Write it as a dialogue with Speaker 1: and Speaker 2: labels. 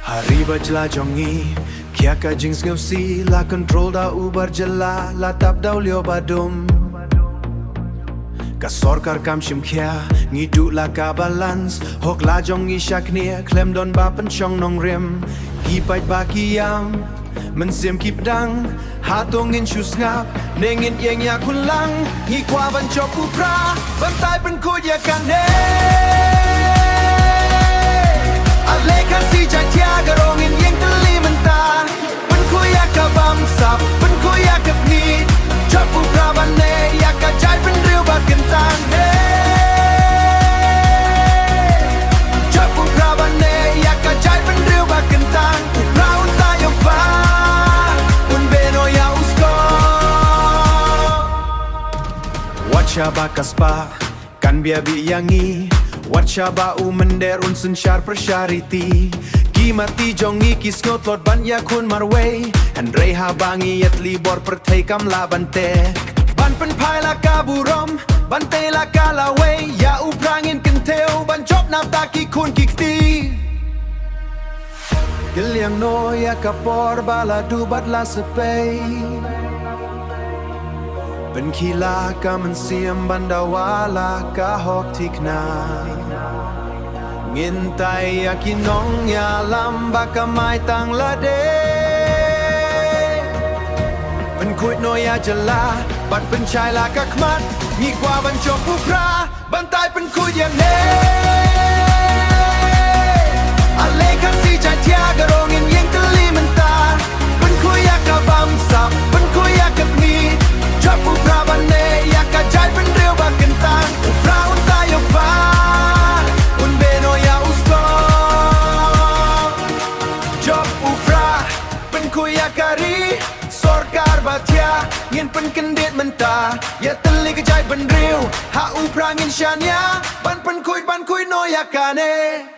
Speaker 1: Hari berjelajongi, kia ka jings ngeusi, la control da ubar jela, la tap dau lio badum. Kasor kar kam shim kia, ngidu la ka balance, hok la jongi shaknia, klem don ba penchong nong rim, kipai ba kiam, mensim kip dang, hatongin shus ngap, nengin yeng ya kulang, ngi kwa ban chop upra, bantai pen kud ya kan Alekan si jatia garongin yang teli mentah Pen kuya ka bamsap, pen kuya ka pni Chapu prabane, ya ka jai pen riu ba kentang Chapu prabane, ya ka jai pen riu ba kentang Raun tayo pa, un beno ya usko Wacha bakas pa, kan biabi yangi Wacha bau mender un sensyar persyariti Kimati jongi kis ngotlot ban yakun marway Handrei habangi yet libor pertai kam la bante Ban pen pai la kaburom Bante la kalaway Ya uprangin kenteo ban chop nap taki kun kikti Giliang no ya kapor bala dubat la sepay Ben kila ka mensiam bandawala ka hok tikna Ngintai yakinong ya lamba ka mai tang lade Ben kuit no ya jela Bat ben chai la ka kmat Ngi kwa ban chop upra Bantai ben kuit yang ne Alekan si jatia garongin yang teli mentah Ben kuya ka bamsap Ben kuya ka pni Chapu prabane, ya ka jai pen riu ba kentang Upra un tayo pa, un beno ya usko Chop upra, pen kuya kari Sorkar batia, ngin pen kendit mentah Ya teli ka jai pen riu, ha upra ngin shania Ban pen kuit no ya kane